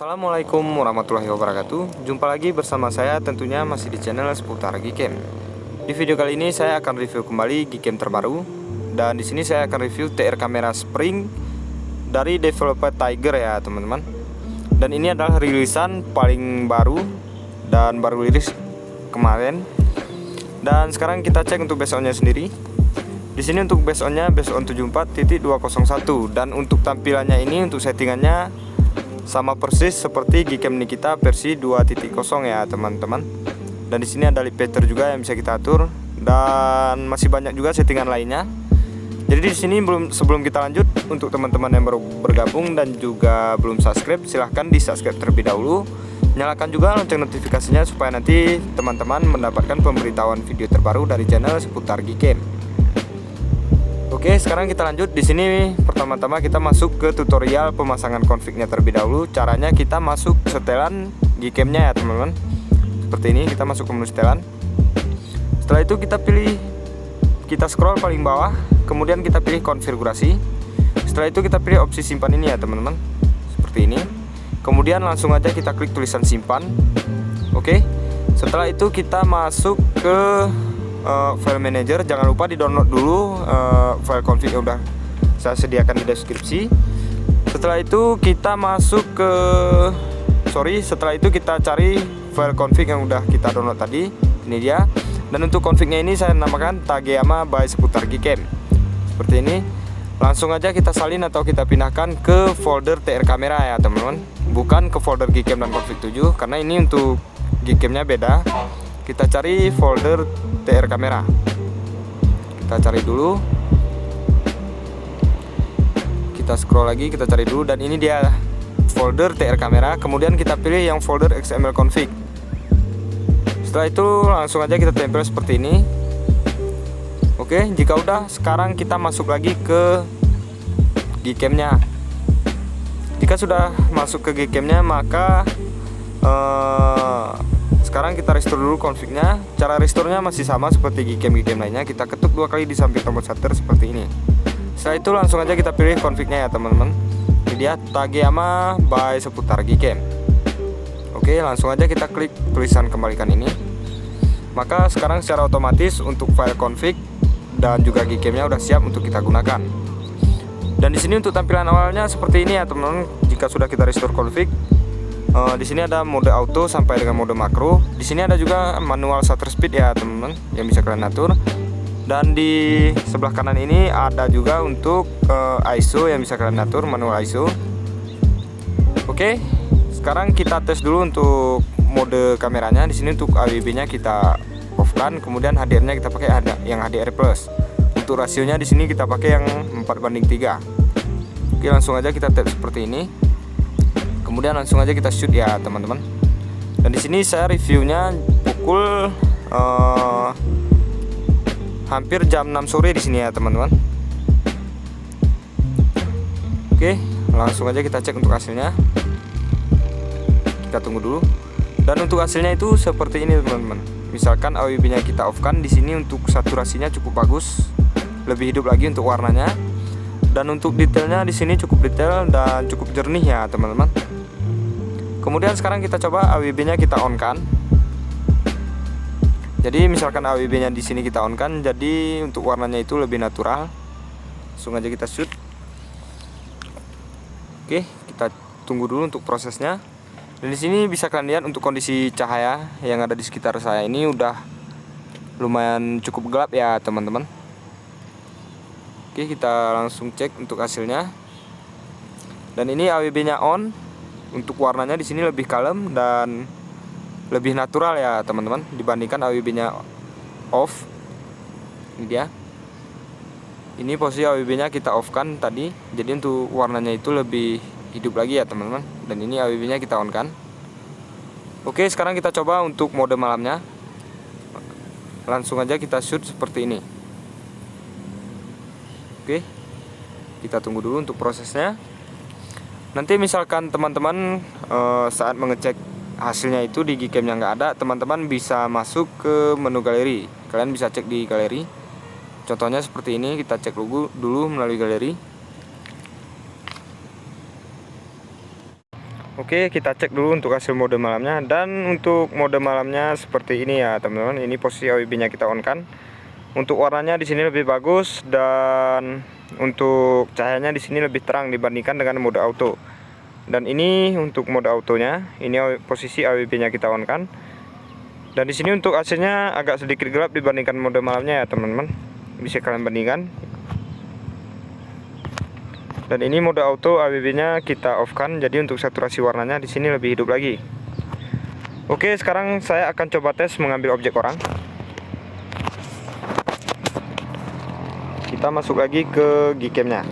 Assalamualaikum warahmatullahi wabarakatuh. Jumpa lagi bersama saya tentunya masih di channel seputar Gcam. Di video kali ini saya akan review kembali Gcam terbaru, dan di sini saya akan review TR kamera Spring dari developer Tiger ya teman-teman. Dan ini adalah rilisan paling baru dan baru rilis kemarin. Dan sekarang kita cek untuk base on-nya sendiri. Di sini untuk base on-nya base on 74.201, dan untuk tampilannya ini untuk settingannya sama persis seperti Gcam Nikita versi 2.0 ya teman-teman. Dan di sini ada limiter juga yang bisa kita atur, dan masih banyak juga settingan lainnya. Jadi di sini sebelum kita lanjut, untuk teman-teman yang baru bergabung dan juga belum subscribe, silahkan di subscribe terlebih dahulu. Nyalakan juga lonceng notifikasinya supaya nanti teman-teman mendapatkan pemberitahuan video terbaru dari channel seputar Gcam. Oke, sekarang kita lanjut. Di sini pertama-tama kita masuk ke tutorial pemasangan config-nya terlebih dahulu. Caranya kita masuk setelan Gcam-nya ya teman-teman. Seperti ini, kita masuk ke menu setelan. Setelah itu kita scroll paling bawah, kemudian kita pilih konfigurasi. Setelah itu kita pilih opsi simpan ini ya teman-teman. Seperti ini. Kemudian langsung aja kita klik tulisan simpan. Oke. Setelah itu kita masuk ke file manager. Jangan lupa di download dulu file config yang udah saya sediakan di deskripsi. Setelah itu kita masuk ke setelah itu kita cari file config yang udah kita download tadi. Ini dia. Dan untuk confignya ini saya namakan Tageyama by seputar Gcam. Seperti ini. Langsung aja kita salin atau kita pindahkan ke folder TR kamera ya teman-teman, bukan ke folder Gcam dan config 7, karena ini untuk Gcam-nya beda. Kita cari folder TR kamera. Kita cari dulu. Kita scroll lagi, kita cari dulu, dan ini dia folder TR kamera. Kemudian kita pilih yang folder XML config. Setelah itu langsung aja kita tempel seperti ini. Oke, jika udah, sekarang kita masuk lagi ke Gcam-nya. Jika sudah masuk ke Gcam-nya, maka sekarang kita restore dulu config-nya. Cara restore-nya masih sama seperti Gcam lainnya. Kita ketuk 2 kali di samping tombol shutter seperti ini. Setelah itu langsung aja kita pilih config-nya ya teman-teman. Ini dia Tageyama by seputar Gcam. Oke, langsung aja kita klik tulisan kembalikan ini. Maka sekarang secara otomatis untuk file config dan juga Gcam-nya udah siap untuk kita gunakan. Dan di sini untuk tampilan awalnya seperti ini ya teman-teman. Jika sudah kita restore config, di sini ada mode auto sampai dengan mode makro. Di sini ada juga manual shutter speed ya teman-teman, yang bisa kalian atur. Dan di sebelah kanan ini ada juga untuk ISO yang bisa kalian atur, manual ISO. Oke, sekarang kita tes dulu untuk mode kameranya. Di sini untuk AWB-nya kita off-kan, kemudian HDR-nya kita pakai yang HDR+. Untuk rasionya di sini kita pakai yang 4:3. Oke, langsung aja kita tap seperti ini. Kemudian langsung aja kita shoot ya teman-teman. Dan di sini saya reviewnya pukul hampir jam 6 sore di sini ya teman-teman. Oke, langsung aja kita cek untuk hasilnya. Kita tunggu dulu. Dan untuk hasilnya itu seperti ini teman-teman. Misalkan AWB-nya kita off-kan, di sini untuk saturasinya cukup bagus, lebih hidup lagi untuk warnanya. Dan untuk detailnya di sini cukup detail dan cukup jernih ya teman-teman. Kemudian sekarang kita coba AWB-nya kita on-kan. Jadi misalkan AWB-nya di sini kita on-kan, jadi untuk warnanya itu lebih natural. Langsung aja kita shoot. Oke, kita tunggu dulu untuk prosesnya. Dan di sini bisa kalian lihat untuk kondisi cahaya yang ada di sekitar saya ini udah lumayan cukup gelap ya teman-teman. Oke, kita langsung cek untuk hasilnya. Dan ini AWB-nya on. Untuk warnanya di sini lebih kalem dan lebih natural ya teman-teman dibandingkan AWB-nya off. Ini dia. Ini posisi AWB-nya kita off kan tadi. Jadi untuk warnanya itu lebih hidup lagi ya teman-teman. Dan ini AWB-nya kita on kan. Oke, sekarang kita coba untuk mode malamnya. Langsung aja kita shoot seperti ini. Oke, kita tunggu dulu untuk prosesnya. Nanti misalkan teman-teman saat mengecek hasilnya itu di Gcam yang nggak ada, teman-teman bisa masuk ke menu galeri. Kalian bisa cek di galeri. Contohnya seperti ini, kita cek dulu melalui galeri. Oke, kita cek dulu untuk hasil mode malamnya. Dan untuk mode malamnya seperti ini ya teman-teman. Ini posisi AWB-nya kita on kan. Untuk warnanya di sini lebih bagus dan untuk cahayanya di sini lebih terang dibandingkan dengan mode auto. Dan ini untuk mode autonya, ini posisi AWB-nya kita on kan. Dan di sini untuk AC-nya agak sedikit gelap dibandingkan mode malamnya ya teman-teman. Bisa kalian bandingkan. Dan ini mode auto AWB-nya kita off kan, jadi untuk saturasi warnanya di sini lebih hidup lagi. Oke, sekarang saya akan coba tes mengambil objek orang. Kita masuk lagi ke Gcam-nya.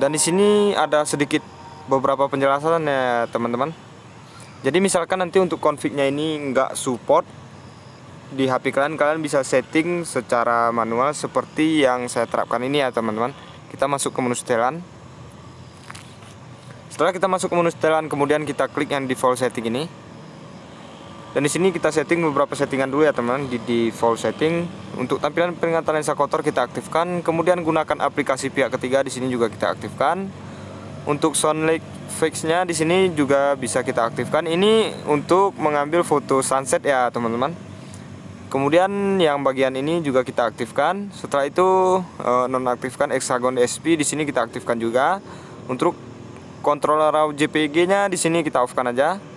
Dan di sini ada sedikit beberapa penjelasan ya teman-teman. Jadi misalkan nanti untuk config-nya ini nggak support di HP kalian, kalian bisa setting secara manual seperti yang saya terapkan ini ya teman-teman. Kita masuk ke menu setelan. Setelah kita masuk ke menu setelan, kemudian kita klik yang default setting ini. Dan di sini kita setting beberapa settingan dulu ya teman-teman. Di default setting untuk tampilan peringatan lensa kotor kita aktifkan, kemudian gunakan aplikasi pihak ketiga di sini juga kita aktifkan. Untuk sound lake fix-nya di sini juga bisa kita aktifkan. Ini untuk mengambil foto sunset ya teman-teman. Kemudian yang bagian ini juga kita aktifkan. Setelah itu nonaktifkan hexagon DSP di sini kita aktifkan juga. Untuk controller RAW JPG-nya di sini kita off-kan aja.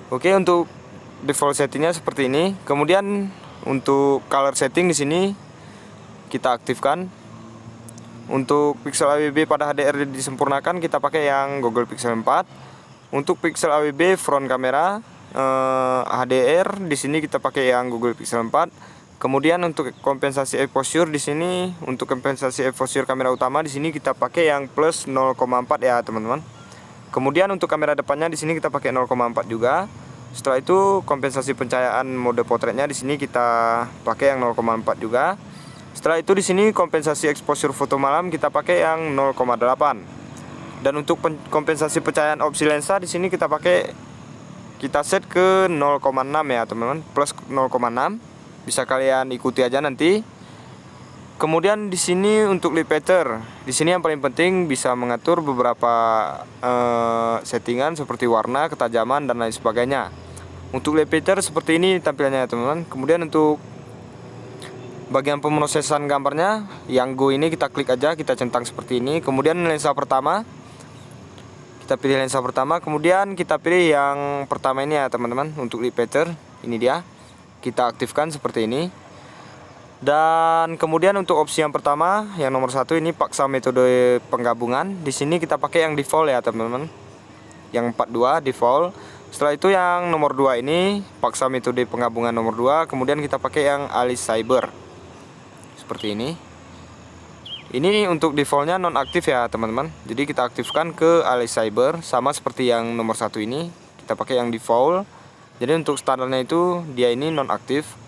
Oke, untuk default settingnya seperti ini. Kemudian untuk color setting di sini kita aktifkan. Untuk pixel AWB pada HDR disempurnakan, kita pakai yang Google Pixel 4. Untuk pixel AWB front kamera HDR di sini kita pakai yang Google Pixel 4. Kemudian untuk kompensasi exposure di sini, untuk kompensasi exposure kamera utama di sini kita pakai yang plus 0,4 ya teman-teman. Kemudian untuk kamera depannya di sini kita pakai 0,4 juga. Setelah itu kompensasi pencahayaan mode potretnya di sini kita pakai yang 0,4 juga. Setelah itu di sini kompensasi exposure foto malam kita pakai yang 0,8. Dan untuk kompensasi pencahayaan opsi lensa di sini kita set ke 0,6 ya teman-teman, plus 0,6. Bisa kalian ikuti aja nanti. Kemudian di sini untuk light pattern, di sini yang paling penting bisa mengatur beberapa settingan seperti warna, ketajaman dan lain sebagainya. Untuk light pattern seperti ini tampilannya ya teman-teman. Kemudian untuk bagian pemrosesan gambarnya, yang go ini kita klik aja, kita centang seperti ini. Kemudian lensa pertama, kita pilih lensa pertama. Kemudian kita pilih yang pertama ini ya teman-teman. Untuk light pattern ini dia, kita aktifkan seperti ini. Dan kemudian untuk opsi yang pertama, yang nomor 1 ini paksa metode penggabungan. Di sini kita pakai yang default ya teman-teman, yang 42 default. Setelah itu yang nomor 2 ini paksa metode penggabungan nomor 2. Kemudian kita pakai yang Alice Cyber seperti ini. Ini untuk defaultnya nonaktif ya teman-teman. Jadi kita aktifkan ke Alice Cyber, sama seperti yang nomor 1 ini. Kita pakai yang default. Jadi untuk standarnya itu dia ini nonaktif.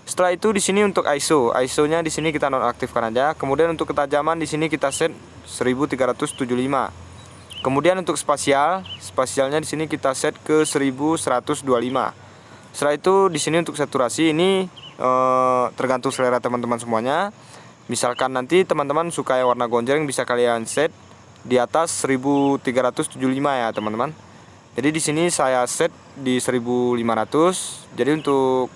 Setelah itu di sini untuk ISO-nya di sini kita nonaktifkan aja. Kemudian untuk ketajaman di sini kita set 1375. Kemudian untuk spasialnya di sini kita set ke 1125. Setelah itu di sini untuk saturasi ini tergantung selera teman-teman semuanya. Misalkan nanti teman-teman suka yang warna gonjreng, bisa kalian set di atas 1375 ya teman-teman. Jadi di sini saya set di 1500. Jadi untuk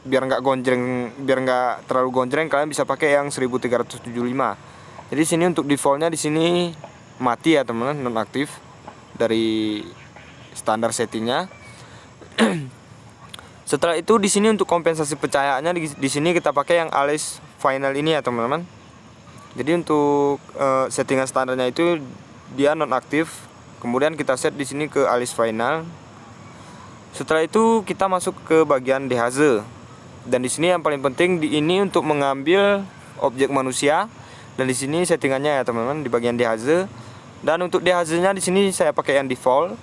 biar nggak terlalu gonjreng, kalian bisa pakai yang 1375. Jadi sini untuk defaultnya di sini mati ya teman-teman, nonaktif dari standar settingnya. Setelah itu di sini untuk kompensasi pencahayaannya di sini kita pakai yang Alice Final ini ya teman-teman. Jadi untuk settingan standarnya itu dia nonaktif. Kemudian kita set di sini ke Alice Final. Setelah itu kita masuk ke bagian dehaze. Dan di sini yang paling penting ini untuk mengambil objek manusia. Dan di sini settingannya ya teman-teman di bagian dehaze. Dan untuk dehaze-nya di sini saya pakai yang default.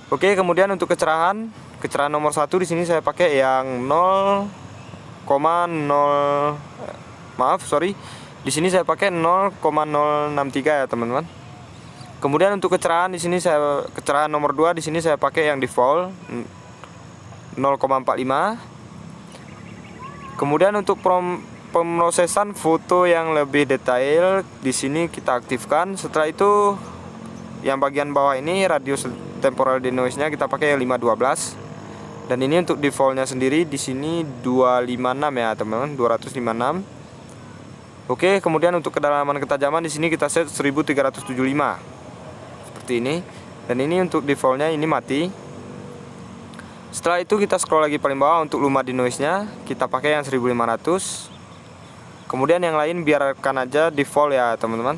Oke, kemudian untuk kecerahan nomor 1 di sini saya pakai yang 0,0 Di sini saya pakai 0,063 ya teman-teman. Kemudian untuk kecerahan di sini kecerahan nomor 2 di sini saya pakai yang default 0,45. Kemudian untuk pemrosesan foto yang lebih detail di sini kita aktifkan. Setelah itu yang bagian bawah ini radius temporal denoise-nya kita pakai yang 512. Dan ini untuk defaultnya sendiri di sini 256 ya teman-teman, 256. Oke, kemudian untuk kedalaman ketajaman di sini kita set 1375. Seperti ini. Dan ini untuk defaultnya ini mati. Setelah itu kita scroll lagi paling bawah, untuk luma denoise-nya kita pakai yang 1500. Kemudian yang lain biarkan aja default ya teman-teman.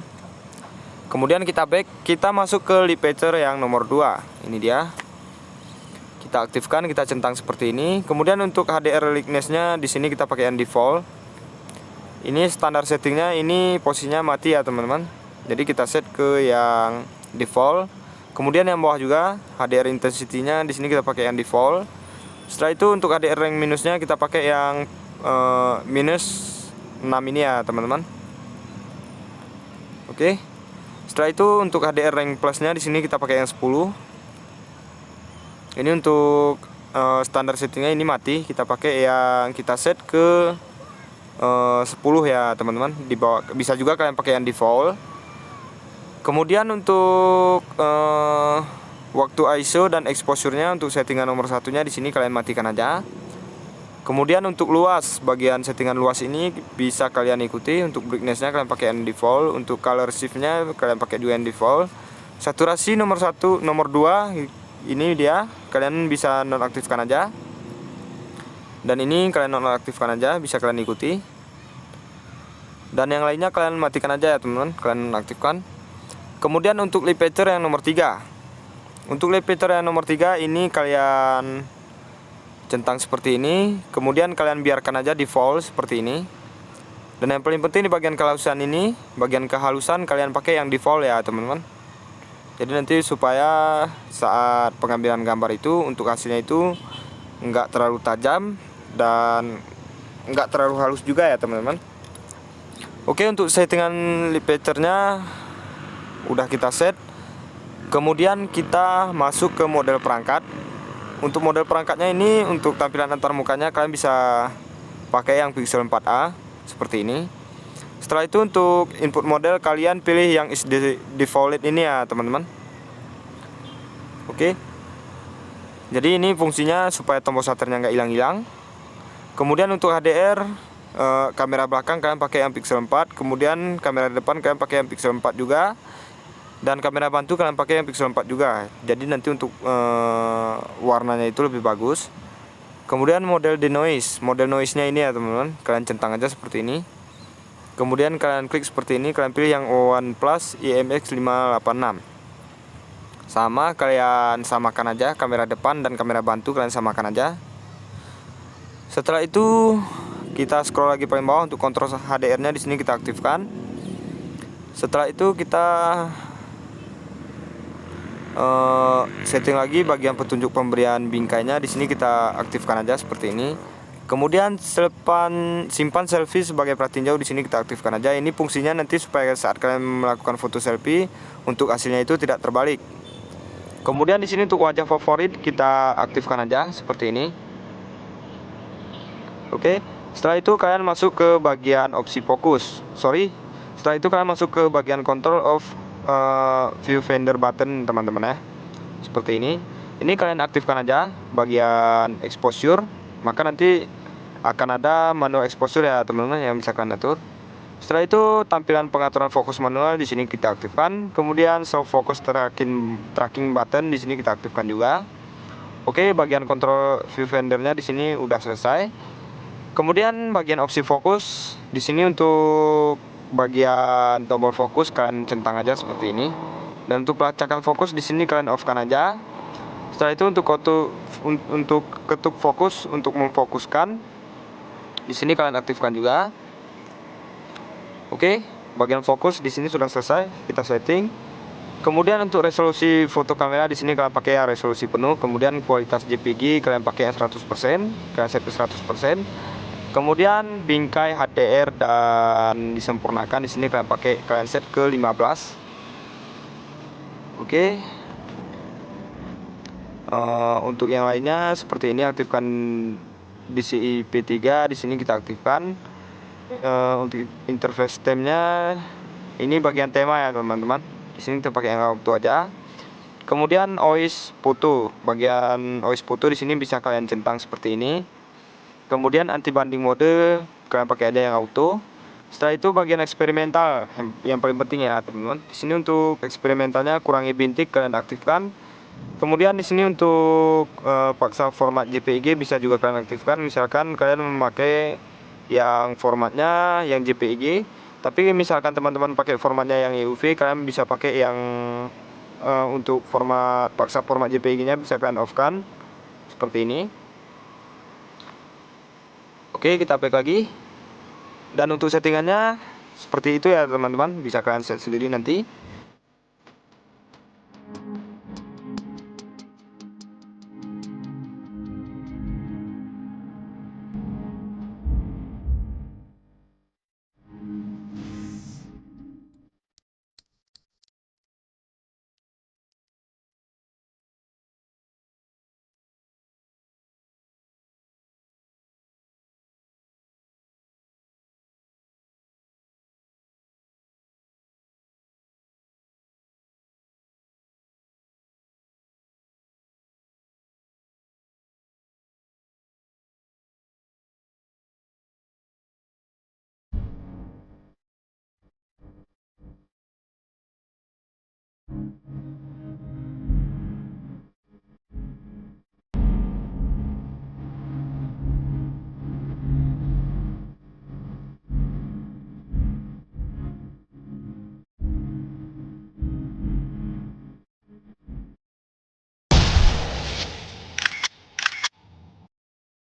Kemudian kita back, kita masuk ke light pattern yang nomor 2. Ini dia. Kita aktifkan, kita centang seperti ini. Kemudian untuk HDR likeness-nya di sini kita pakai yang default. Ini standar settingnya, ini posisinya mati ya teman-teman. Jadi kita set ke yang default. Kemudian yang bawah juga HDR intensity-nya di sini kita pakai yang default. Setelah itu untuk HDR rank minusnya kita pakai yang minus 6 ini ya teman-teman. Oke. Setelah itu untuk HDR rank plusnya di sini kita pakai yang 10. Ini untuk standar settingnya ini mati, kita pakai yang kita set ke 10 ya teman-teman. Di bawah bisa juga kalian pakai yang default. Kemudian untuk waktu ISO dan exposure-nya untuk settingan nomor 1-nya di sini kalian matikan aja. Kemudian untuk luas, bagian settingan luas ini bisa kalian ikuti. Untuk brightness-nya kalian pakai yang default. Untuk color shift-nya kalian pakai juga yang default. Saturasi nomor 1, nomor 2 ini dia, kalian bisa nonaktifkan aja. Dan ini kalian nonaktifkan aja, bisa kalian ikuti. Dan yang lainnya kalian matikan aja ya teman-teman, kalian nonaktifkan. Kemudian untuk light pattern yang nomor 3. Untuk light pattern yang nomor 3 ini kalian centang seperti ini, kemudian kalian biarkan aja default seperti ini. Dan yang paling penting di bagian kehalusan ini, bagian kehalusan kalian pakai yang default ya teman-teman. Jadi nanti supaya saat pengambilan gambar itu untuk hasilnya itu nggak terlalu tajam dan nggak terlalu halus juga ya teman-teman. Oke, untuk settingan lip etchernya udah kita set. Kemudian kita masuk ke model perangkat. Untuk model perangkatnya ini, untuk tampilan antarmukanya kalian bisa pakai yang Pixel 4a seperti ini. Setelah itu untuk input model kalian pilih yang is default ini ya teman-teman. Oke. Jadi ini fungsinya supaya tombol shutternya nggak hilang-hilang. Kemudian untuk HDR, kamera belakang kalian pakai yang Pixel 4, kemudian kamera depan kalian pakai yang Pixel 4 juga. Dan kamera bantu kalian pakai yang Pixel 4 juga. Jadi nanti untuk warnanya itu lebih bagus. Kemudian model denoise, model noise-nya ini ya teman-teman, kalian centang aja seperti ini. Kemudian kalian klik seperti ini, kalian pilih yang OnePlus IMX 586. Sama, kalian samakan aja kamera depan dan kamera bantu kalian samakan aja. Setelah itu kita scroll lagi paling bawah untuk kontrol HDR-nya di sini kita aktifkan. Setelah itu kita setting lagi bagian petunjuk pemberian bingkainya di sini kita aktifkan aja seperti ini. Kemudian simpan selfie sebagai perhatian jauh di sini kita aktifkan aja. Ini fungsinya nanti supaya saat kalian melakukan foto selfie untuk hasilnya itu tidak terbalik. Kemudian di sini untuk wajah favorit kita aktifkan aja seperti ini. Oke, setelah itu kalian masuk ke bagian opsi fokus. Setelah itu kalian masuk ke bagian control of viewfinder button teman-teman ya, seperti ini. Ini kalian aktifkan aja bagian exposure, maka nanti akan ada manual exposure ya teman-teman yang bisa kalian atur. Setelah itu tampilan pengaturan fokus manual di sini kita aktifkan. Kemudian show focus tracking button di sini kita aktifkan juga. Oke, bagian control viewfindernya di sini udah selesai. Kemudian bagian opsi fokus di sini untuk bagian tombol fokus kalian centang aja seperti ini. Dan untuk pelacakan fokus di sini kalian off-kan aja. Setelah itu untuk ketuk fokus untuk memfokuskan di sini kalian aktifkan juga. Oke, bagian fokus di sini sudah selesai kita setting. Kemudian untuk resolusi foto kamera di sini kalian pakai resolusi penuh. Kemudian kualitas JPG kalian pakai yang 100%, kalian set ke 100%. Kemudian bingkai HDR dan disempurnakan di sini kalian set ke 15. Oke. Untuk yang lainnya seperti ini, aktifkan DCI P3 di sini kita aktifkan. Untuk interface temnya ini bagian tema ya teman-teman. Di sini kita pakai yang auto aja. Kemudian OIS foto, bagian OIS foto di sini bisa kalian centang seperti ini. Kemudian anti banding mode kalian pakai aja yang auto. Setelah itu bagian eksperimental yang paling penting ya teman-teman. Di sini untuk eksperimentalnya kurangi bintik kalian aktifkan. Kemudian di sini untuk paksa format JPEG bisa juga kalian aktifkan. Misalkan kalian memakai yang formatnya yang JPEG, tapi misalkan teman-teman pakai formatnya yang EUV, kalian bisa pakai yang untuk paksa format JPEG-nya bisa kalian off-kan seperti ini. Oke, kita back lagi. Dan untuk settingannya seperti itu ya teman-teman, bisa kalian set sendiri nanti.